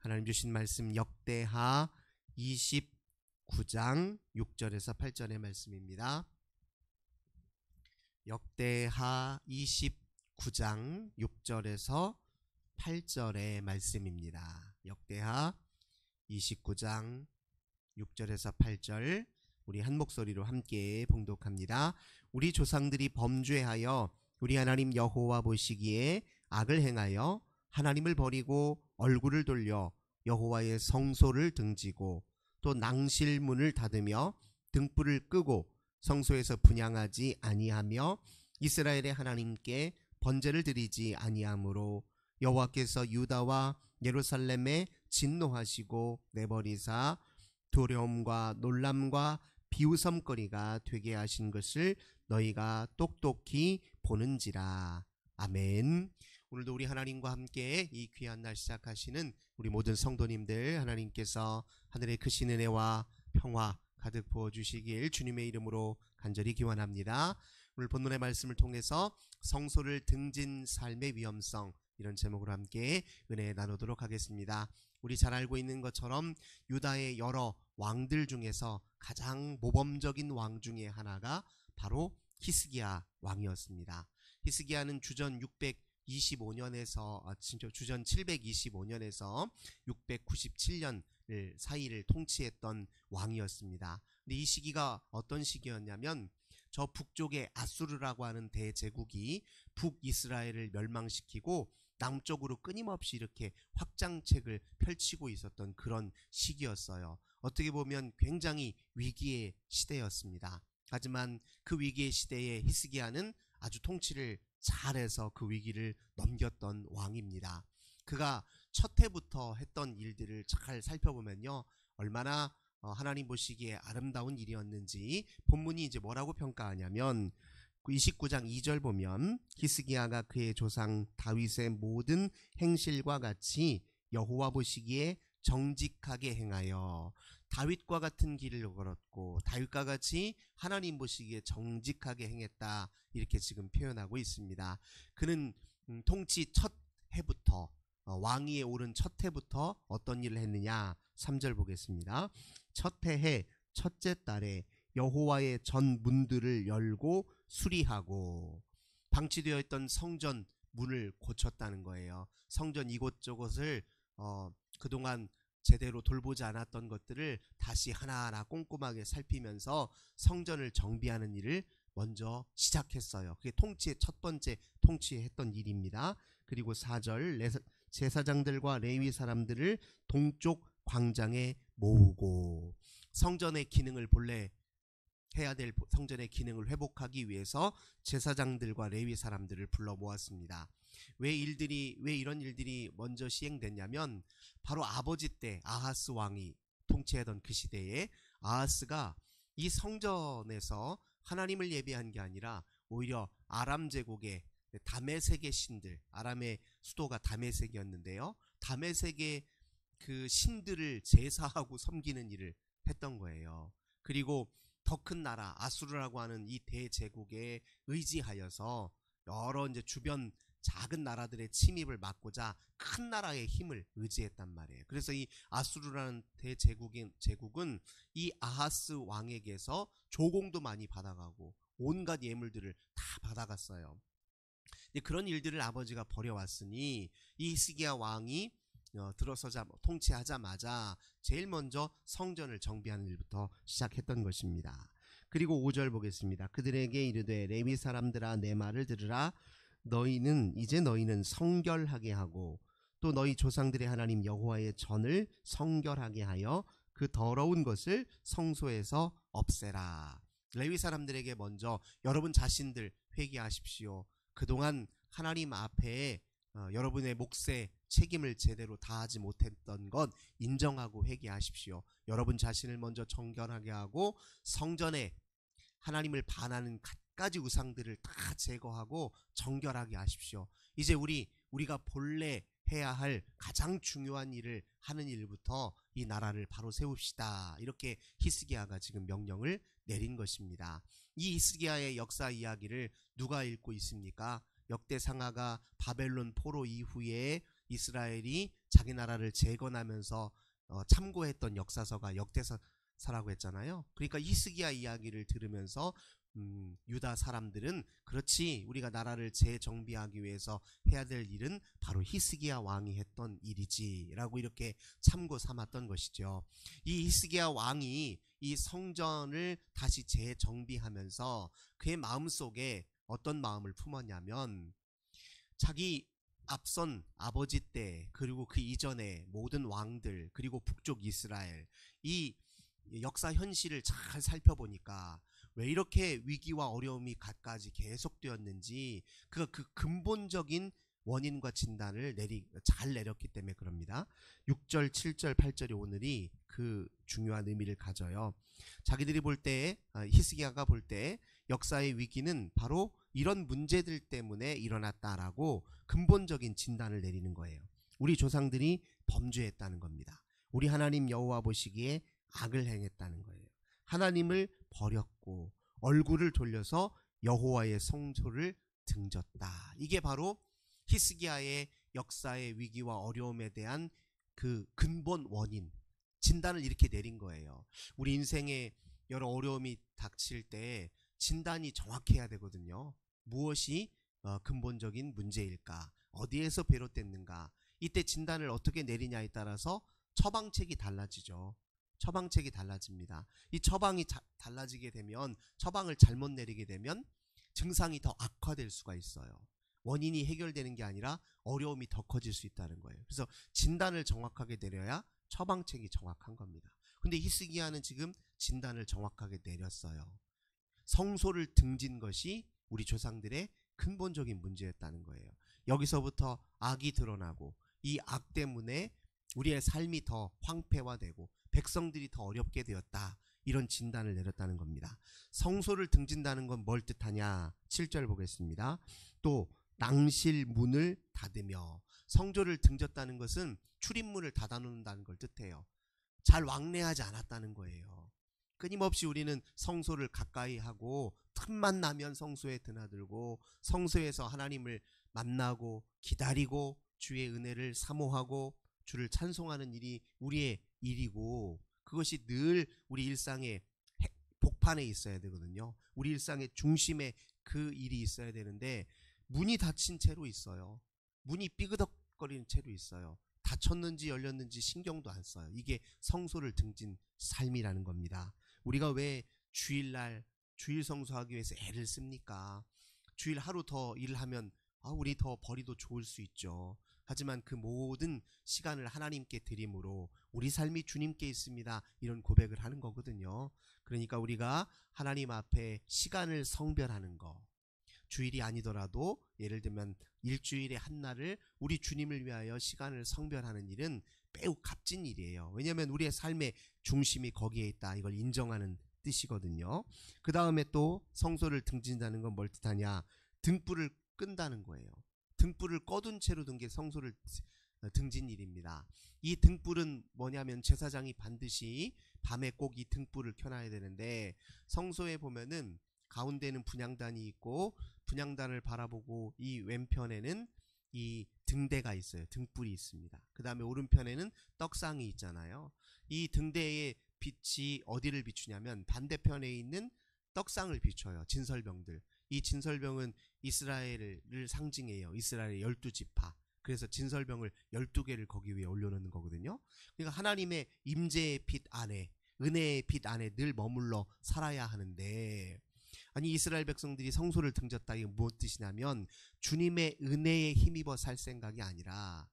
하나님 주신 말씀 역대하 29장 6절에서 8절의 말씀입니다. 역대하 29장 6절에서 8절의 말씀입니다. 역대하 29장 6절에서 8절 우리 한 목소리로 함께 봉독합니다. 우리 조상들이 범죄하여 우리 하나님 여호와 보시기에 악을 행하여 하나님을 버리고 얼굴을 돌려 여호와의 성소를 등지고 또 낭실문을 닫으며 등불을 끄고 성소에서 분향하지 아니하며 이스라엘의 하나님께 번제를 드리지 아니하므로 여호와께서 유다와 예루살렘에 진노하시고 내버리사 두려움과 놀람과 비웃음거리가 되게 하신 것을 너희가 똑똑히 보는지라. 아멘. 오늘도 우리 하나님과 함께 이 귀한 날 시작하시는 우리 모든 성도님들 하나님께서 하늘의 크신 은혜와 평화 가득 부어주시길 주님의 이름으로 간절히 기원합니다. 오늘 본문의 말씀을 통해서 성소를 등진 삶의 위험성, 이런 제목으로 함께 은혜 나누도록 하겠습니다. 우리 잘 알고 있는 것처럼 유다의 여러 왕들 중에서 가장 모범적인 왕 중에 하나가 바로 히스기야 왕이었습니다. 히스기야는 주전 625년에서 주전 725년에서 697년 사이를 통치했던 왕이었습니다. 근데 이 시기가 어떤 시기였냐면 저 북쪽의 아수르라고 하는 대제국이 북이스라엘을 멸망시키고 남쪽으로 끊임없이 이렇게 확장책을 펼치고 있었던 그런 시기였어요. 어떻게 보면 굉장히 위기의 시대였습니다. 하지만 그 위기의 시대에 히스기야는 아주 통치를 잘해서 그 위기를 넘겼던 왕입니다. 그가 첫 해부터 했던 일들을 잘 살펴보면요, 얼마나 하나님 보시기에 아름다운 일이었는지 본문이 이제 뭐라고 평가하냐면 29장 2절 보면 히스기야가 그의 조상 다윗의 모든 행실과 같이 여호와 보시기에 정직하게 행하여 다윗과 같은 길을 걸었고 다윗과 같이 하나님 보시기에 정직하게 행했다, 이렇게 지금 표현하고 있습니다. 그는 통치 첫 해부터 왕위에 오른 첫 해부터 어떤 일을 했느냐, 3절 보겠습니다. 첫 해의 첫째 달에 여호와의 전 문들을 열고 수리하고, 방치되어 있던 성전 문을 고쳤다는 거예요. 성전 이곳저곳을 그동안 제대로 돌보지 않았던 것들을 다시 하나하나 꼼꼼하게 살피면서 성전을 정비하는 일을 먼저 시작했어요. 그게 통치의 첫 번째 통치했던 일입니다. 그리고 4절 제사장들과 레위 사람들을 동쪽 광장에 모으고, 성전의 기능을 본래 해야 될 성전의 기능을 회복하기 위해서 제사장들과 레위 사람들을 불러 모았습니다. 왜 이런 일들이 먼저 시행됐냐면 바로 아버지 때 아하스 왕이 통치하던 그 시대에 아하스가 이 성전에서 하나님을 예배한 게 아니라 오히려 아람 제국의 다메섹의 신들, 아람의 수도가 다메섹이었는데요, 다메섹의 그 신들을 제사하고 섬기는 일을 했던 거예요. 그리고 더 큰 나라 아수르라고 하는 이 대제국에 의지하여서 여러 이제 주변 작은 나라들의 침입을 막고자 큰 나라의 힘을 의지했단 말이에요. 그래서 이 아수르라는 대제국은 이 아하스 왕에게서 조공도 많이 받아가고 온갖 예물들을 다 받아갔어요. 그런 일들을 아버지가 벌여왔으니 이 히스기야 왕이 들어서자 통치하자마자 제일 먼저 성전을 정비하는 일부터 시작했던 것입니다. 그리고 5절 보겠습니다. 그들에게 이르되 레위 사람들아 내 말을 들으라. 너희는 성결하게 하고 또 너희 조상들의 하나님 여호와의 전을 성결하게 하여 그 더러운 것을 성소에서 없애라. 레위 사람들에게 먼저 여러분 자신들 회개하십시오. 그동안 하나님 앞에 여러분의 몫의 책임을 제대로 다하지 못했던 것 인정하고 회개하십시오. 여러분 자신을 먼저 정결하게 하고 성전에 하나님을 반하는 갖가지 우상들을 다 제거하고 정결하게 하십시오. 이제 우리가 본래 해야 할 가장 중요한 일을 하는 일부터 이 나라를 바로 세웁시다, 이렇게 히스기야가 지금 명령을 내린 것입니다. 이 히스기야의 역사 이야기를 누가 읽고 있습니까? 역대상하가 바벨론 포로 이후에 이스라엘이 자기 나라를 재건하면서 참고했던 역사서가 역대서라고 했잖아요. 그러니까 히스기야 이야기를 들으면서 유다 사람들은 그렇지, 우리가 나라를 재정비하기 위해서 해야 될 일은 바로 히스기야 왕이 했던 일이지 라고 이렇게 참고 삼았던 것이죠. 이 히스기야 왕이 이 성전을 다시 재정비하면서 그의 마음속에 어떤 마음을 품었냐면, 자기 앞선 아버지 때 그리고 그 이전에 모든 왕들 그리고 북쪽 이스라엘, 이 역사 현실을 잘 살펴보니까 왜 이렇게 위기와 어려움이 갖가지 계속되었는지 그가 그 근본적인 원인과 진단을 잘 내렸기 때문에 그럽니다. 6절, 7절, 8절이 오늘이 그 중요한 의미를 가져요. 자기들이 볼 때, 히스기야가 볼 때 역사의 위기는 바로 이런 문제들 때문에 일어났다라고 근본적인 진단을 내리는 거예요. 우리 조상들이 범죄했다는 겁니다. 우리 하나님 여호와 보시기에 악을 행했다는 거예요. 하나님을 버렸고 얼굴을 돌려서 여호와의 성소를 등졌다. 이게 바로 히스기야의 역사의 위기와 어려움에 대한 그 근본 원인, 진단을 이렇게 내린 거예요. 우리 인생에 여러 어려움이 닥칠 때 진단이 정확해야 되거든요. 무엇이 근본적인 문제일까? 어디에서 비롯됐는가? 이때 진단을 어떻게 내리냐에 따라서 처방책이 달라지죠. 처방책이 달라집니다. 이 처방이 달라지게 되면, 처방을 잘못 내리게 되면 증상이 더 악화될 수가 있어요. 원인이 해결되는 게 아니라 어려움이 더 커질 수 있다는 거예요. 그래서 진단을 정확하게 내려야 처방책이 정확한 겁니다. 근데 히스기야는 지금 진단을 정확하게 내렸어요. 성소를 등진 것이 우리 조상들의 근본적인 문제였다는 거예요. 여기서부터 악이 드러나고 이 악 때문에 우리의 삶이 더 황폐화되고 백성들이 더 어렵게 되었다, 이런 진단을 내렸다는 겁니다. 성소를 등진다는 건 뭘 뜻하냐? 7절 보겠습니다. 또 낭실 문을 닫으며, 성소를 등졌다는 것은 출입문을 닫아놓는다는 걸 뜻해요. 잘 왕래하지 않았다는 거예요. 끊임없이 우리는 성소를 가까이 하고 틈만 나면 성소에 드나들고 성소에서 하나님을 만나고 기다리고 주의 은혜를 사모하고 주를 찬송하는 일이 우리의 일이고, 그것이 늘 우리 일상의 복판에 있어야 되거든요. 우리 일상의 중심에 그 일이 있어야 되는데 문이 닫힌 채로 있어요. 문이 삐그덕거리는 채로 있어요. 닫혔는지 열렸는지 신경도 안 써요. 이게 성소를 등진 삶이라는 겁니다. 우리가 왜 주일날 주일 성수하기 위해서 애를 씁니까? 주일 하루 더 일을 하면 우리 더 벌이도 좋을 수 있죠. 하지만 그 모든 시간을 하나님께 드림으로 우리 삶이 주님께 있습니다, 이런 고백을 하는 거거든요. 그러니까 우리가 하나님 앞에 시간을 성별하는 거, 주일이 아니더라도 예를 들면 일주일에 한 날을 우리 주님을 위하여 시간을 성별하는 일은 매우 값진 일이에요. 왜냐하면 우리의 삶의 중심이 거기에 있다, 이걸 인정하는 뜻이거든요. 그 다음에 또 성소를 등진다는 건 뭘 뜻하냐? 등불을 끈다는 거예요. 등불을 꺼둔 채로 둔 게 성소를 등진 일입니다. 이 등불은 뭐냐면 제사장이 반드시 밤에 꼭 이 등불을 켜놔야 되는데, 성소에 보면은 가운데는 분향단이 있고 분향단을 바라보고 이 왼편에는 이 등대가 있어요. 등불이 있습니다. 그 다음에 오른편에는 떡상이 있잖아요. 이 등대의 빛이 어디를 비추냐면 반대편에 있는 떡상을 비춰요. 진설병들. 이 진설병은 이스라엘을 상징해요. 이스라엘의 12지파. 그래서 진설병을 12개를 거기 위에 올려놓는 거거든요. 그러니까 하나님의 임재의 빛 안에, 은혜의 빛 안에 늘 머물러 살아야 하는데, 아니 이스라엘 백성들이 성소를 등졌다, 이게 무엇 뜻이냐면 주님의 은혜에 힘입어 살 생각이 아니라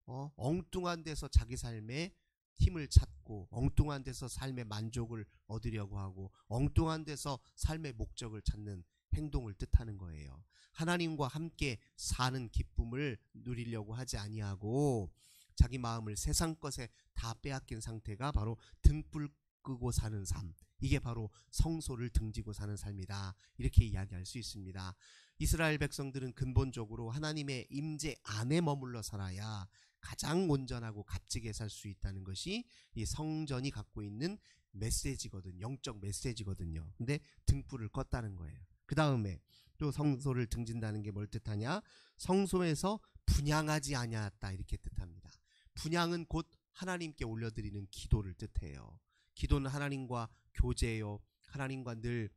엉뚱한 데서 자기 삶에 힘을 찾고 엉뚱한 데서 삶의 만족을 얻으려고 하고 엉뚱한 데서 삶의 목적을 찾는 행동을 뜻하는 거예요. 하나님과 함께 사는 기쁨을 누리려고 하지 아니하고 자기 마음을 세상 것에 다 빼앗긴 상태가 바로 등불 끄고 사는 삶, 이게 바로 성소를 등지고 사는 삶이다, 이렇게 이야기할 수 있습니다. 이스라엘 백성들은 근본적으로 하나님의 임재 안에 머물러 살아야 가장 온전하고 값지게 살 수 있다는 것이 이 성전이 갖고 있는 메시지거든, 영적 메시지거든요. 근데 등불을 껐다는 거예요. 그 다음에 또 성소를 등진다는 게 뭘 뜻하냐? 성소에서 분향하지 아니하였다, 이렇게 뜻합니다. 분향은 곧 하나님께 올려드리는 기도를 뜻해요. 기도는 하나님과 교제요, 하나님과 늘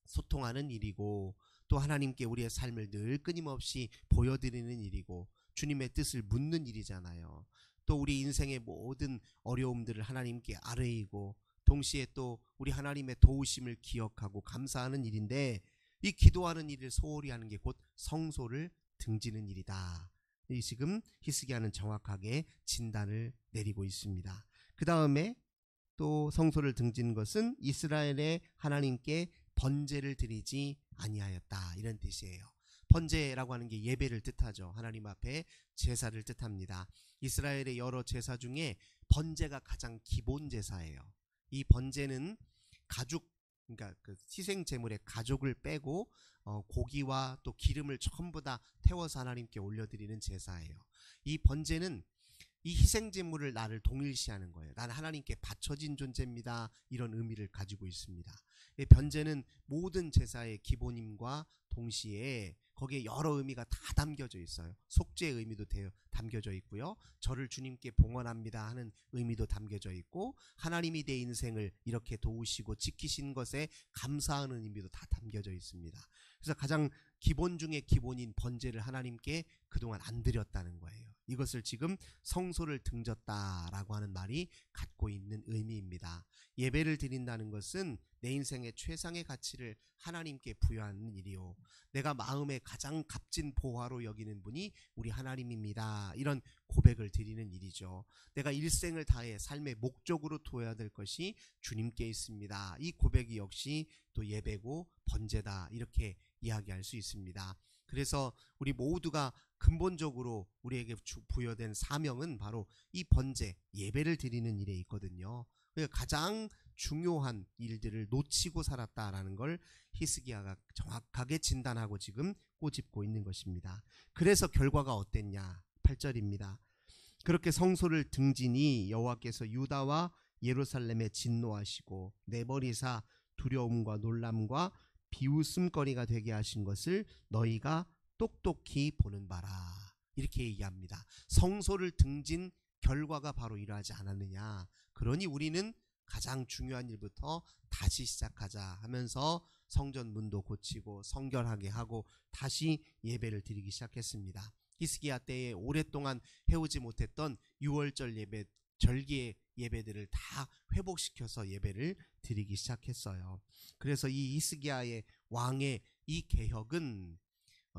소통하는 일이고, 또 하나님께 우리의 삶을 늘 끊임없이 보여드리는 일이고, 주님의 뜻을 묻는 일이잖아요. 또 우리 인생의 모든 어려움들을 하나님께 아뢰이고, 동시에 또 우리 하나님의 도우심을 기억하고 감사하는 일인데, 이 기도하는 일을 소홀히 하는 게 곧 성소를 등지는 일이다. 이 지금 히스기야는 정확하게 진단을 내리고 있습니다. 그 다음에 또 성소를 등지는 것은 이스라엘의 하나님께 번제를 드리지 아니하였다, 이런 뜻이에요. 번제라고 하는 게 예배를 뜻하죠. 하나님 앞에 제사를 뜻합니다. 이스라엘의 여러 제사 중에 번제가 가장 기본 제사예요. 이 번제는 가죽, 그러니까 그 희생 제물의 가족을 빼고 고기와 또 기름을 전부 다 태워서 하나님께 올려드리는 제사예요. 이 번제는 이 희생 제물을 나를 동일시하는 거예요. 나는 하나님께 바쳐진 존재입니다, 이런 의미를 가지고 있습니다. 이 번제는 모든 제사의 기본임과 동시에 거기에 여러 의미가 다 담겨져 있어요. 속죄의 의미도 담겨져 있고요, 저를 주님께 봉헌합니다 하는 의미도 담겨져 있고, 하나님이 내 인생을 이렇게 도우시고 지키신 것에 감사하는 의미도 다 담겨져 있습니다. 그래서 가장 기본 중에 기본인 번제를 하나님께 그동안 안 드렸다는 거예요. 이것을 지금 성소를 등졌다라고 하는 말이 갖고 있는 의미입니다. 예배를 드린다는 것은 내 인생의 최상의 가치를 하나님께 부여하는 일이요, 내가 마음에 가장 값진 보화로 여기는 분이 우리 하나님입니다, 이런 고백을 드리는 일이죠. 내가 일생을 다해 삶의 목적으로 두어야 될 것이 주님께 있습니다. 이 고백이 역시 또 예배고 번제다, 이렇게 이야기할 수 있습니다. 그래서 우리 모두가 근본적으로 우리에게 부여된 사명은 바로 이 번제, 예배를 드리는 일에 있거든요. 그러니까 가장 중요한 일들을 놓치고 살았다라는 걸 히스기야가 정확하게 진단하고 지금 꼬집고 있는 것입니다. 그래서 결과가 어땠냐? 8절입니다. 그렇게 성소를 등지니 여호와께서 유다와 예루살렘에 진노하시고 내버리사 두려움과 놀람과 비웃음거리가 되게 하신 것을 너희가 똑똑히 보는 바라, 이렇게 얘기합니다. 성소를 등진 결과가 바로 이러하지 않았느냐. 그러니 우리는 가장 중요한 일부터 다시 시작하자 하면서 성전 문도 고치고 성결하게 하고 다시 예배를 드리기 시작했습니다. 히스기야 때에 오랫동안 해오지 못했던 6월절 예배, 절기의 예배들을 다 회복시켜서 예배를 드리기 시작했어요. 그래서 이 히스기야의 왕의 이 개혁은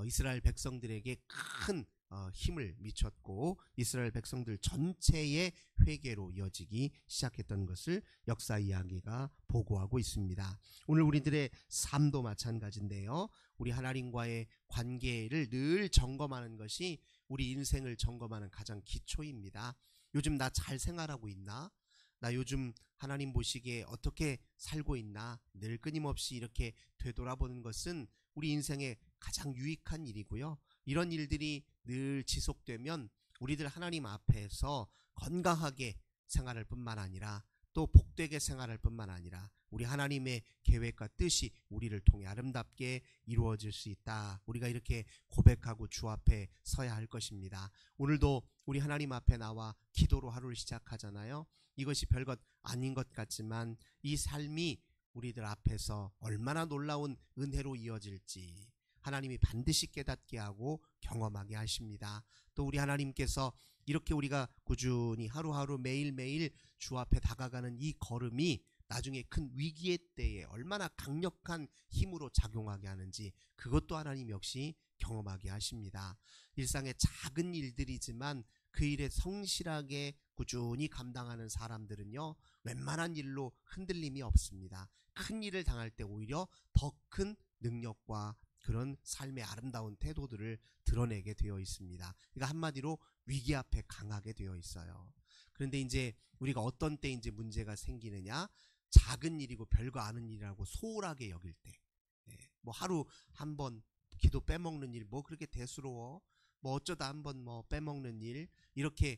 이스라엘 백성들에게 큰 힘을 미쳤고 이스라엘 백성들 전체의 회개로 이어지기 시작했던 것을 역사 이야기가 보고하고 있습니다. 오늘 우리들의 삶도 마찬가지인데요, 우리 하나님과의 관계를 늘 점검하는 것이 우리 인생을 점검하는 가장 기초입니다. 요즘 나 잘 생활하고 있나? 나 요즘 하나님 보시기에 어떻게 살고 있나? 늘 끊임없이 이렇게 되돌아보는 것은 우리 인생의 가장 유익한 일이고요, 이런 일들이 늘 지속되면 우리들 하나님 앞에서 건강하게 생활할 뿐만 아니라 또 복되게 생활할 뿐만 아니라 우리 하나님의 계획과 뜻이 우리를 통해 아름답게 이루어질 수 있다, 우리가 이렇게 고백하고 주 앞에 서야 할 것입니다. 오늘도 우리 하나님 앞에 나와 기도로 하루를 시작하잖아요. 이것이 별것 아닌 것 같지만 이 삶이 우리들 앞에서 얼마나 놀라운 은혜로 이어질지 하나님이 반드시 깨닫게 하고 경험하게 하십니다. 또 우리 하나님께서 이렇게 우리가 꾸준히 하루하루 매일매일 주 앞에 다가가는 이 걸음이 나중에 큰 위기의 때에 얼마나 강력한 힘으로 작용하게 하는지 그것도 하나님 역시 경험하게 하십니다. 일상의 작은 일들이지만 그 일에 성실하게 꾸준히 감당하는 사람들은요, 웬만한 일로 흔들림이 없습니다. 큰 일을 당할 때 오히려 더 큰 능력과 그런 삶의 아름다운 태도들을 드러내게 되어 있습니다. 그러니까 한마디로 위기 앞에 강하게 되어 있어요. 그런데 이제 우리가 어떤 때 이제 문제가 생기느냐, 작은 일이고 별거 아닌 일이라고 소홀하게 여길 때, 뭐 하루 한 번 기도 빼먹는 일, 뭐 그렇게 대수로워, 뭐 어쩌다 한 번 뭐 빼먹는 일, 이렇게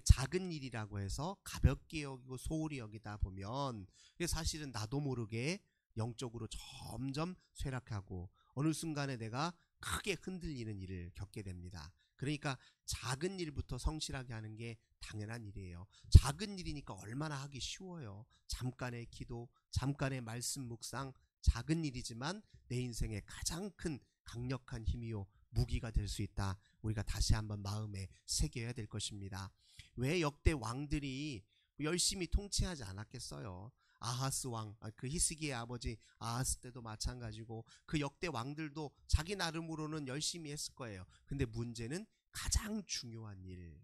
작은 일이라고 해서 가볍게 여기고 소홀히 여기다 보면 사실은 나도 모르게 영적으로 점점 쇠락하고 어느 순간에 내가 크게 흔들리는 일을 겪게 됩니다. 그러니까 작은 일부터 성실하게 하는 게 당연한 일이에요. 작은 일이니까 얼마나 하기 쉬워요. 잠깐의 기도, 잠깐의 말씀 묵상, 작은 일이지만 내 인생의 가장 큰 강력한 힘이요 무기가 될 수 있다. 우리가 다시 한번 마음에 새겨야 될 것입니다. 왜 역대 왕들이 열심히 통치하지 않았겠어요? 아하스 왕, 그 히스기의 아버지 아하스 때도 마찬가지고 그 역대 왕들도 자기 나름으로는 열심히 했을 거예요. 근데 문제는 가장 중요한 일,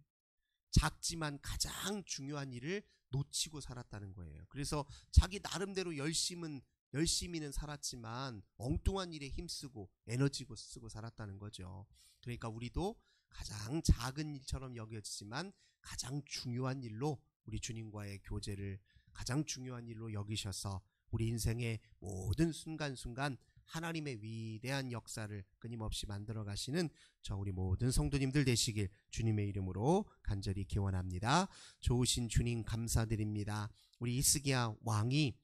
작지만 가장 중요한 일을 놓치고 살았다는 거예요. 그래서 자기 나름대로 열심히는 살았지만 엉뚱한 일에 힘쓰고 에너지 쓰고 살았다는 거죠. 그러니까 우리도 가장 작은 일처럼 여겨지지만 가장 중요한 일로 우리 주님과의 교제를 가장 중요한 일로 여기셔서 우리 인생의 모든 순간순간 하나님의 위대한 역사를 끊임없이 만들어 가시는 저 우리 모든 성도님들 되시길 주님의 이름으로 간절히 기원합니다. 좋으신 주님 감사드립니다. 우리 히스기야 왕이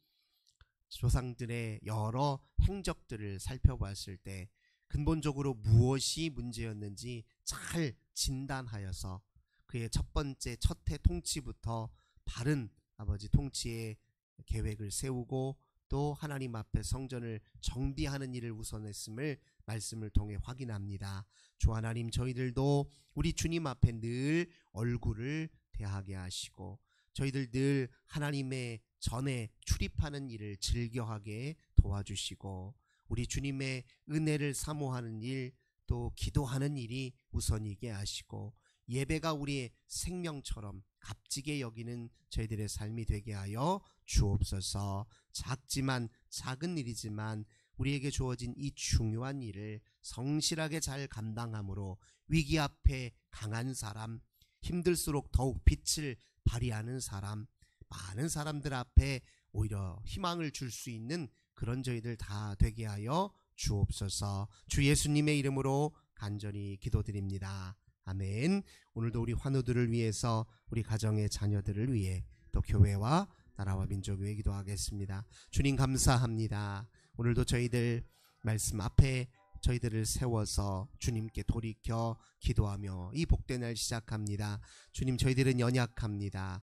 조상들의 여러 행적들을 살펴봤을 때 근본적으로 무엇이 문제였는지 잘 진단하여서 그의 첫 번째 첫해 통치부터 바른 아버지 통치의 계획을 세우고 또 하나님 앞에 성전을 정비하는 일을 우선했음을 말씀을 통해 확인합니다. 주 하나님, 저희들도 우리 주님 앞에 늘 얼굴을 대하게 하시고 저희들 늘 하나님의 전에 출입하는 일을 즐겨하게 도와주시고 우리 주님의 은혜를 사모하는 일, 또 기도하는 일이 우선이게 하시고 예배가 우리의 생명처럼 값지게 여기는 저희들의 삶이 되게 하여 주옵소서. 작지만 작은 일이지만 우리에게 주어진 이 중요한 일을 성실하게 잘 감당함으로 위기 앞에 강한 사람, 힘들수록 더욱 빛을 발휘하는 사람, 많은 사람들 앞에 오히려 희망을 줄 수 있는 그런 저희들 다 되게 하여 주옵소서. 주 예수님의 이름으로 간절히 기도드립니다. 아멘. 오늘도 우리 환우들을 위해서, 우리 가정의 자녀들을 위해, 또 교회와 나라와 민족을 위해 기도하겠습니다. 주님 감사합니다. 오늘도 저희들 말씀 앞에 저희들을 세워서 주님께 돌이켜 기도하며 이 복된 날 시작합니다. 주님, 저희들은 연약합니다.